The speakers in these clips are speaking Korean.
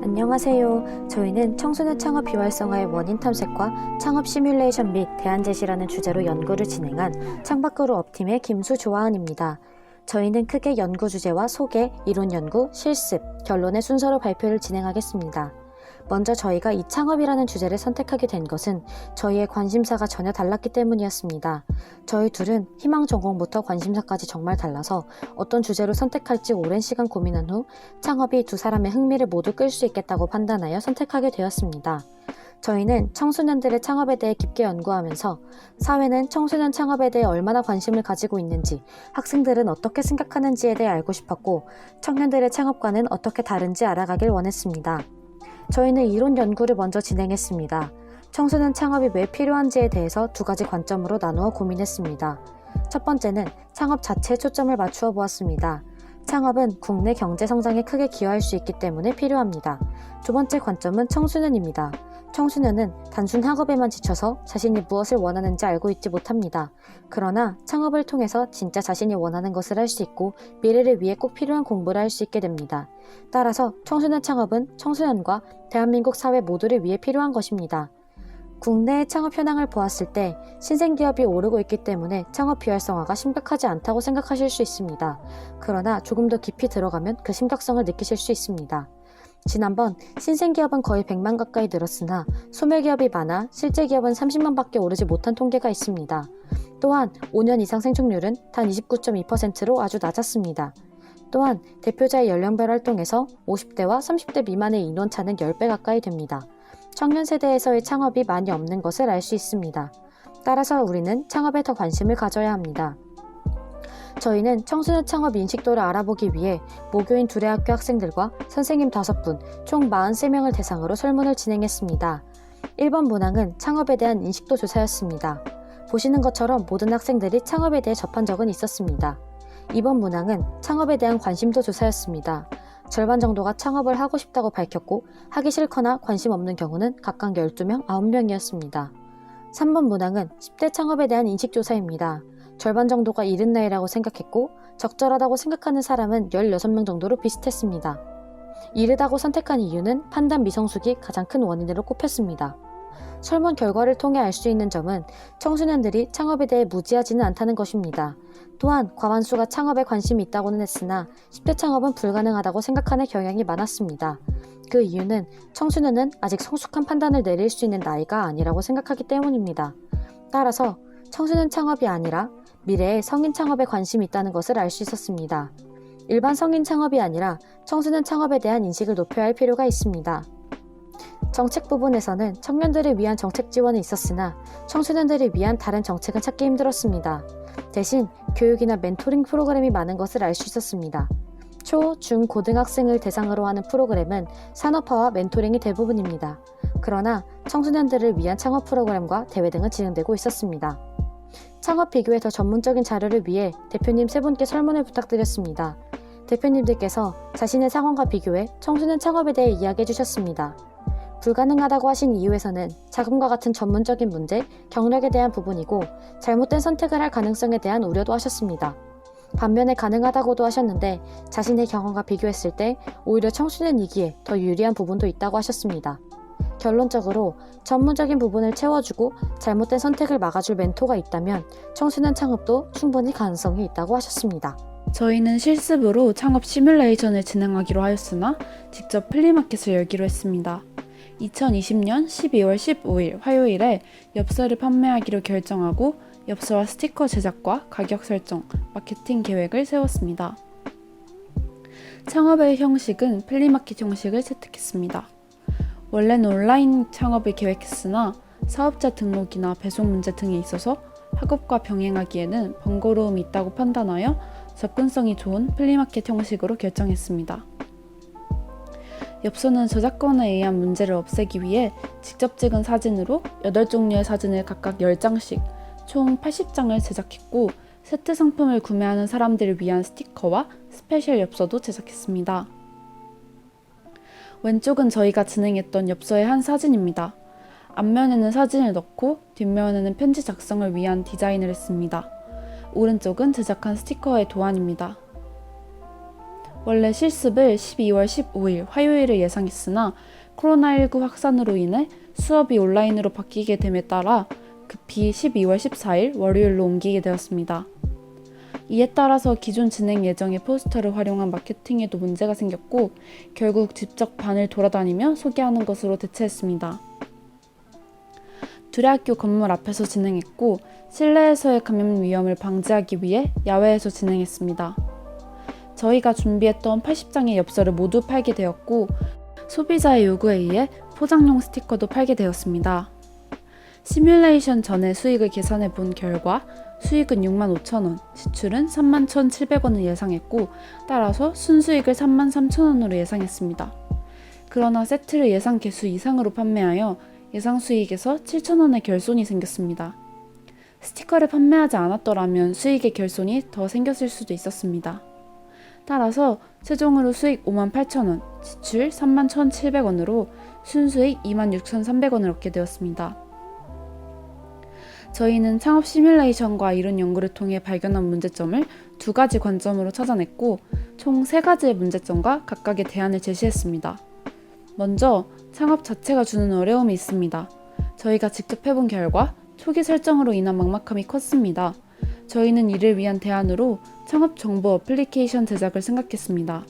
안녕하세요. 저희는 청소년 창업 비활성화의 원인 탐색과 창업 시뮬레이션 및 대안 제시라는 주제로 연구를 진행한 창밖으로 업팀의 김수조아은입니다. 저희는 크게 연구 주제와 소개, 이론 연구, 실습, 결론의 순서로 발표를 진행하겠습니다. 먼저 저희가 이 창업이라는 주제를 선택하게 된 것은 저희의 관심사가 전혀 달랐기 때문이었습니다. 저희 둘은 희망 전공부터 관심사까지 정말 달라서 어떤 주제로 선택할지 오랜 시간 고민한 후 창업이 두 사람의 흥미를 모두 끌 수 있겠다고 판단하여 선택하게 되었습니다. 저희는 청소년들의 창업에 대해 깊게 연구하면서 사회는 청소년 창업에 대해 얼마나 관심을 가지고 있는지, 학생들은 어떻게 생각하는지에 대해 알고 싶었고, 청년들의 창업과는 어떻게 다른지 알아가길 원했습니다. 저희는 이론 연구를 먼저 진행했습니다. 청소년 창업이 왜 필요한지에 대해서 두 가지 관점으로 나누어 고민했습니다. 첫 번째는 창업 자체에 초점을 맞추어 보았습니다. 창업은 국내 경제 성장에 크게 기여할 수 있기 때문에 필요합니다. 두 번째 관점은 청소년입니다. 청소년은 단순 학업에만 지쳐서 자신이 무엇을 원하는지 알고 있지 못합니다. 그러나 창업을 통해서 진짜 자신이 원하는 것을 할 수 있고 미래를 위해 꼭 필요한 공부를 할 수 있게 됩니다. 따라서 청소년 창업은 청소년과 대한민국 사회 모두를 위해 필요한 것입니다. 국내의 창업 현황을 보았을 때 신생기업이 오르고 있기 때문에 창업 비활성화가 심각하지 않다고 생각하실 수 있습니다. 그러나 조금 더 깊이 들어가면 그 심각성을 느끼실 수 있습니다. 지난번 신생기업은 거의 100만 가까이 늘었으나 소멸기업이 많아 실제 기업은 30만밖에 오르지 못한 통계가 있습니다. 또한 5년 이상 생존율은 단 29.2%로 아주 낮았습니다. 또한 대표자의 연령별 활동에서 50대와 30대 미만의 인원차는 10배 가까이 됩니다. 청년 세대에서의 창업이 많이 없는 것을 알 수 있습니다. 따라서 우리는 창업에 더 관심을 가져야 합니다. 저희는 청소년 창업 인식도를 알아보기 위해 모교인 2의 학교 학생들과 선생님 5분, 총 43명을 대상으로 설문을 진행했습니다. 1번 문항은 창업에 대한 인식도 조사였습니다. 보시는 것처럼 모든 학생들이 창업에 대해 접한 적은 있었습니다. 2번 문항은 창업에 대한 관심도 조사였습니다. 절반 정도가 창업을 하고 싶다고 밝혔고 하기 싫거나 관심 없는 경우는 각각 12명, 9명이었습니다. 3번 문항은 10대 창업에 대한 인식조사입니다. 절반 정도가 이른 나이라고 생각했고 적절하다고 생각하는 사람은 16명 정도로 비슷했습니다. 이르다고 선택한 이유는 판단 미성숙이 가장 큰 원인으로 꼽혔습니다. 설문 결과를 통해 알 수 있는 점은 청소년들이 창업에 대해 무지하지는 않다는 것입니다. 또한 과반수가 창업에 관심이 있다고는 했으나 10대 창업은 불가능하다고 생각하는 경향이 많았습니다. 그 이유는 청소년은 아직 성숙한 판단을 내릴 수 있는 나이가 아니라고 생각하기 때문입니다. 따라서 청소년 창업이 아니라 미래의 성인 창업에 관심이 있다는 것을 알 수 있었습니다. 일반 성인 창업이 아니라 청소년 창업에 대한 인식을 높여야 할 필요가 있습니다. 정책 부분에서는 청년들을 위한 정책 지원은 있었으나 청소년들을 위한 다른 정책은 찾기 힘들었습니다. 대신 교육이나 멘토링 프로그램이 많은 것을 알 수 있었습니다. 초, 중, 고등학생을 대상으로 하는 프로그램은 산업화와 멘토링이 대부분입니다. 그러나 청소년들을 위한 창업 프로그램과 대회 등은 진행되고 있었습니다. 창업 비교에 더 전문적인 자료를 위해 대표님 3분께 설문을 부탁드렸습니다. 대표님들께서 자신의 상황과 비교해 청소년 창업에 대해 이야기해 주셨습니다. 불가능하다고 하신 이유에서는 자금과 같은 전문적인 문제, 경력에 대한 부분이고 잘못된 선택을 할 가능성에 대한 우려도 하셨습니다. 반면에 가능하다고도 하셨는데 자신의 경험과 비교했을 때 오히려 청소년이기에 더 유리한 부분도 있다고 하셨습니다. 결론적으로 전문적인 부분을 채워주고 잘못된 선택을 막아줄 멘토가 있다면 청소년 창업도 충분히 가능성이 있다고 하셨습니다. 저희는 실습으로 창업 시뮬레이션을 진행하기로 하였으나 직접 플리마켓을 열기로 했습니다. 2020년 12월 15일 화요일에 엽서를 판매하기로 결정하고 엽서와 스티커 제작과 가격 설정, 마케팅 계획을 세웠습니다. 창업의 형식은 플리마켓 형식을 채택했습니다. 원래는 온라인 창업을 계획했으나 사업자 등록이나 배송 문제 등이 있어서 학업과 병행하기에는 번거로움이 있다고 판단하여 접근성이 좋은 플리마켓 형식으로 결정했습니다. 엽서는 저작권에 의한 문제를 없애기 위해 직접 찍은 사진으로 8종류의 사진을 각각 10장씩 총 80장을 제작했고 세트 상품을 구매하는 사람들을 위한 스티커와 스페셜 엽서도 제작했습니다. 왼쪽은 저희가 진행했던 엽서의 한 사진입니다. 앞면에는 사진을 넣고 뒷면에는 편지 작성을 위한 디자인을 했습니다. 오른쪽은 제작한 스티커의 도안입니다. 원래 실습을 12월 15일 화요일을 예상했으나 코로나19 확산으로 인해 수업이 온라인으로 바뀌게 됨에 따라 급히 12월 14일 월요일로 옮기게 되었습니다. 이에 따라서 기존 진행 예정의 포스터를 활용한 마케팅에도 문제가 생겼고 결국 직접 반을 돌아다니며 소개하는 것으로 대체했습니다. 두레학교 건물 앞에서 진행했고 실내에서의 감염 위험을 방지하기 위해 야외에서 진행했습니다. 저희가 준비했던 80장의 엽서를 모두 팔게 되었고 소비자의 요구에 의해 포장용 스티커도 팔게 되었습니다. 시뮬레이션 전에 수익을 계산해 본 결과 수익은 65,000원, 지출은 31,700원을 예상했고 따라서 순수익을 33,000원으로 예상했습니다. 그러나 세트를 예상 개수 이상으로 판매하여 예상 수익에서 7,000원의 결손이 생겼습니다. 스티커를 판매하지 않았더라면 수익의 결손이 더 생겼을 수도 있었습니다. 따라서 최종으로 수익 58,000원, 지출 31,700원으로 순수익 26,300원을 얻게 되었습니다. 저희는 창업 시뮬레이션과 이론 연구를 통해 발견한 문제점을 두 가지 관점으로 찾아냈고 총 세 가지의 문제점과 각각의 대안을 제시했습니다. 먼저 창업 자체가 주는 어려움이 있습니다. 저희가 직접 해본 결과 초기 설정으로 인한 막막함이 컸습니다. 저희는 이를 위한 대안으로 창업 정보 어플리케이션 제작을 생각했습니다.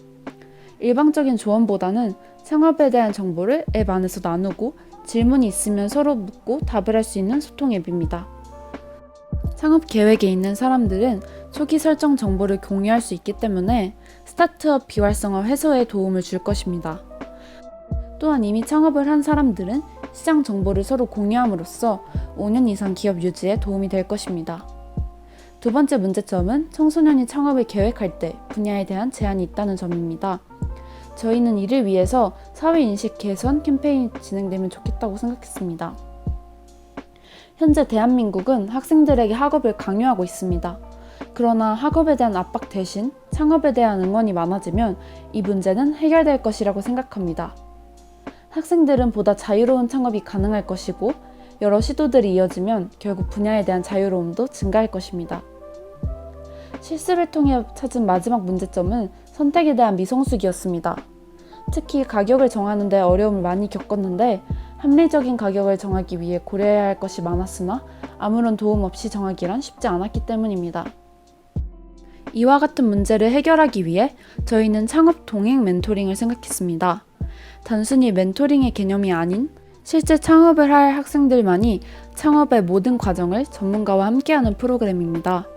일방적인 조언보다는 창업에 대한 정보를 앱 안에서 나누고 질문이 있으면 서로 묻고 답을 할 수 있는 소통 앱입니다. 창업 계획에 있는 사람들은 초기 설정 정보를 공유할 수 있기 때문에 스타트업 비활성화 해소에 도움을 줄 것입니다. 또한 이미 창업을 한 사람들은 시장 정보를 서로 공유함으로써 5년 이상 기업 유지에 도움이 될 것입니다. 두 번째 문제점은 청소년이 창업을 계획할 때 분야에 대한 제한이 있다는 점입니다. 저희는 이를 위해서 사회인식 개선 캠페인이 진행되면 좋겠다고 생각했습니다. 현재 대한민국은 학생들에게 학업을 강요하고 있습니다. 그러나 학업에 대한 압박 대신 창업에 대한 응원이 많아지면 이 문제는 해결될 것이라고 생각합니다. 학생들은 보다 자유로운 창업이 가능할 것이고 여러 시도들이 이어지면 결국 분야에 대한 자유로움도 증가할 것입니다. 실습을 통해 찾은 마지막 문제점은 선택에 대한 미성숙이었습니다. 특히 가격을 정하는 데 어려움을 많이 겪었는데 합리적인 가격을 정하기 위해 고려해야 할 것이 많았으나 아무런 도움 없이 정하기란 쉽지 않았기 때문입니다. 이와 같은 문제를 해결하기 위해 저희는 창업 동행 멘토링을 생각했습니다. 단순히 멘토링의 개념이 아닌 실제 창업을 할 학생들만이 창업의 모든 과정을 전문가와 함께하는 프로그램입니다.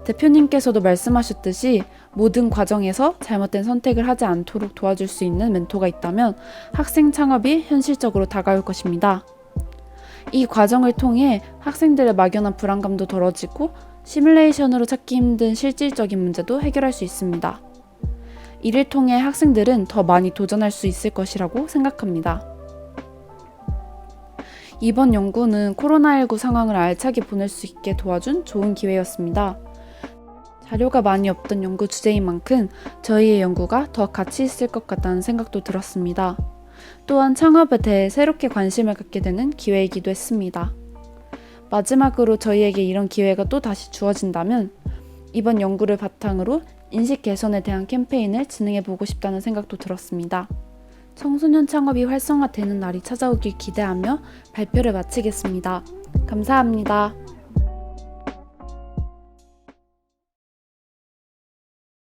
대표님께서도 말씀하셨듯이 모든 과정에서 잘못된 선택을 하지 않도록 도와줄 수 있는 멘토가 있다면 학생 창업이 현실적으로 다가올 것입니다. 이 과정을 통해 학생들의 막연한 불안감도 덜어지고 시뮬레이션으로 찾기 힘든 실질적인 문제도 해결할 수 있습니다. 이를 통해 학생들은 더 많이 도전할 수 있을 것이라고 생각합니다. 이번 연구는 코로나19 상황을 알차게 보낼 수 있게 도와준 좋은 기회였습니다. 자료가 많이 없던 연구 주제인 만큼 저희의 연구가 더 가치 있을 것 같다는 생각도 들었습니다. 또한 창업에 대해 새롭게 관심을 갖게 되는 기회이기도 했습니다. 마지막으로 저희에게 이런 기회가 또 다시 주어진다면 이번 연구를 바탕으로 인식 개선에 대한 캠페인을 진행해보고 싶다는 생각도 들었습니다. 청소년 창업이 활성화되는 날이 찾아오길 기대하며 발표를 마치겠습니다. 감사합니다.